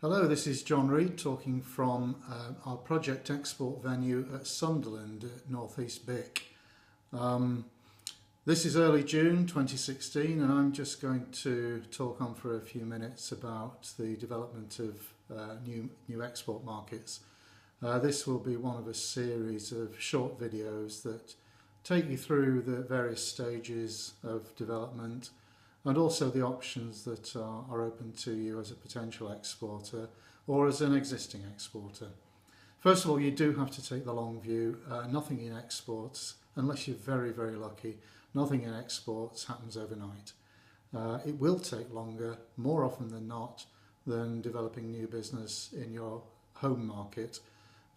Hello, this is John Reed talking from our project export venue at Sunderland at North East Bic. This is early June 2016 and I'm just going to talk on for a few minutes about the development of new export markets. This will be one of a series of short videos that take you through the various stages of development and also the options that are open to you as a potential exporter or as an existing exporter. First of all, you do have to take the long view. Nothing in exports, unless you're very, very lucky, nothing in exports happens overnight. It will take longer, more often than not, than developing new business in your home market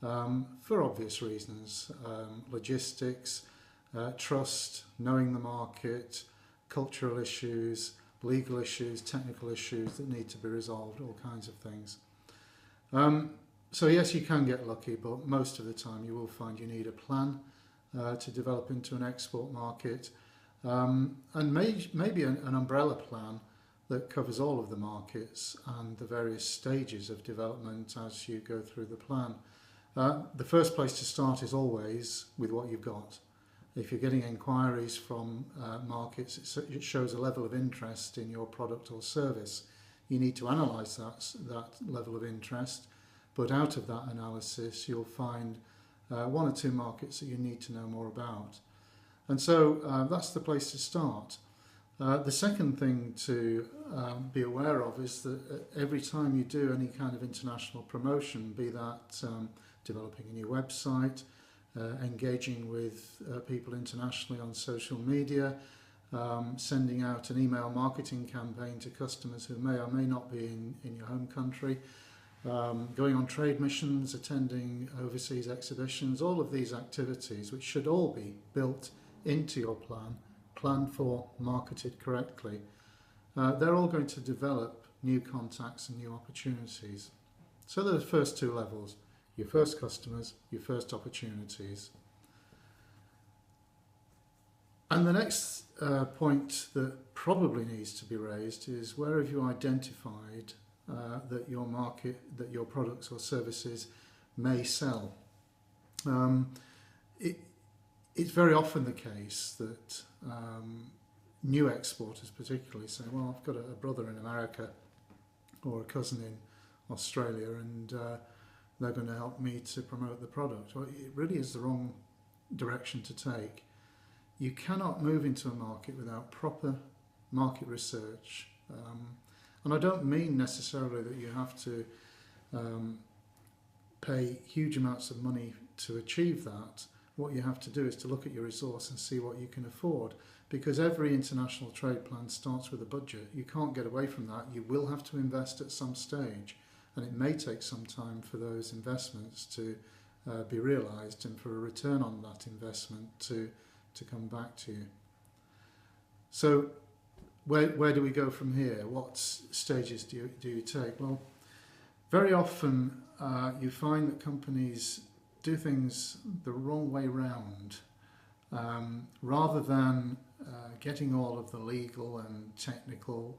for obvious reasons. Logistics, trust, knowing the market, cultural issues, legal issues, technical issues that need to be resolved, all kinds of things. So yes, you can get lucky, but most of the time you will find you need a plan to develop into an export market, and maybe an umbrella plan that covers all of the markets and the various stages of development as you go through the plan. The first place to start is always with what you've got. If you're getting inquiries from markets, it shows a level of interest in your product or service. You need to analyse that level of interest, but out of that analysis you'll find one or two markets that you need to know more about. And so that's the place to start. The second thing to be aware of is that every time you do any kind of international promotion, be that developing a new website, engaging with people internationally on social media, sending out an email marketing campaign to customers who may or may not be in your home country, going on trade missions, attending overseas exhibitions, all of these activities, which should all be built into your plan, planned for, marketed correctly, they're all going to develop new contacts and new opportunities. So there are the first two levels. Your first customers, your first opportunities. And the next point that probably needs to be raised is, where have you identified that your market, that your products or services may sell? It's very often the case that new exporters particularly say, well, I've got a brother in America or a cousin in Australia and they're going to help me to promote the product. Well, it really is the wrong direction to take. You cannot move into a market without proper market research. And I don't mean necessarily that you have to pay huge amounts of money to achieve that. What you have to do is to look at your resource and see what you can afford, because every international trade plan starts with a budget. You can't get away from that. You will have to invest at some stage. And it may take some time for those investments to be realised and for a return on that investment to come back to you. So where do we go from here? What stages do you take? Well, very often you find that companies do things the wrong way round. Rather than getting all of the legal and technical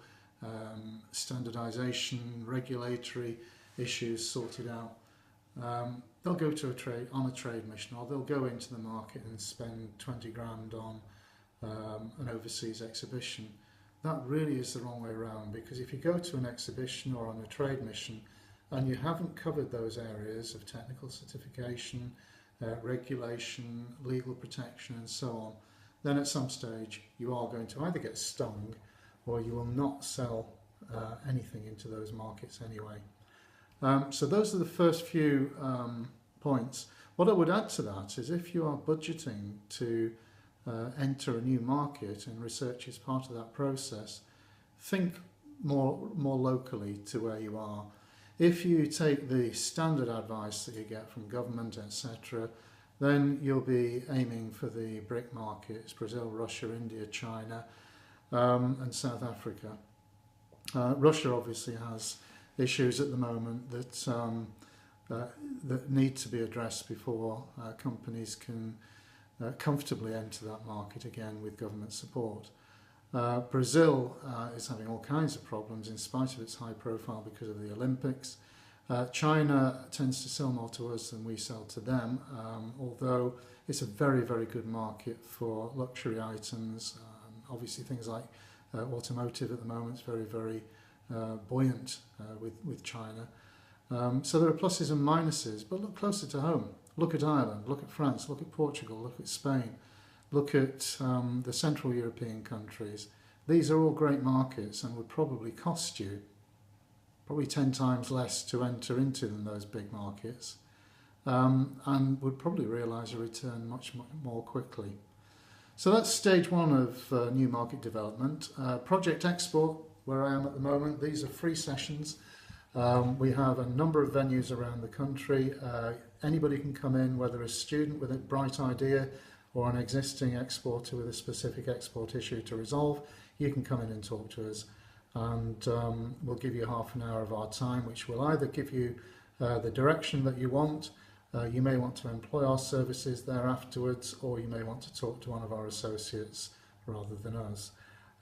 standardisation, regulatory issues sorted out, they'll go to a trade mission, or they'll go into the market and spend 20 grand on an overseas exhibition. That really is the wrong way around, because if you go to an exhibition or on a trade mission and you haven't covered those areas of technical certification, regulation, legal protection and so on, then at some stage you are going to either get stung or you will not sell anything into those markets anyway. So those are the first few points. What I would add to that is, if you are budgeting to enter a new market and research is part of that process, think more locally to where you are. If you take the standard advice that you get from government, etc., then you'll be aiming for the BRIC markets: Brazil, Russia, India, China, and South Africa. Russia obviously has issues at the moment that need to be addressed before companies can comfortably enter that market again with government support. Brazil is having all kinds of problems in spite of its high profile because of the Olympics. China tends to sell more to us than we sell to them, although it's a very, very good market for luxury items. Obviously things like automotive at the moment is very, very buoyant with China. So there are pluses and minuses, but look closer to home. Look at Ireland, look at France, look at Portugal, look at Spain, look at the Central European countries. These are all great markets and would probably cost you probably 10 times less to enter into than those big markets, and would probably realise a return much more quickly. So that's stage one of new market development. Project Export, where I am at the moment, these are free sessions. We have a number of venues around the country. Anybody can come in, whether a student with a bright idea or an existing exporter with a specific export issue to resolve. You can come in and talk to us, and we'll give you half an hour of our time, which will either give you the direction that you want. You may want to employ our services there afterwards, or you may want to talk to one of our associates rather than us.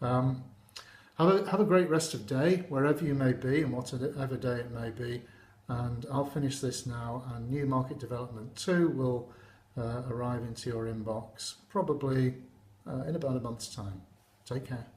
Have a great rest of day, wherever you may be and whatever day it may be. And I'll finish this now, and New Market Development 2 will arrive into your inbox probably in about a month's time. Take care.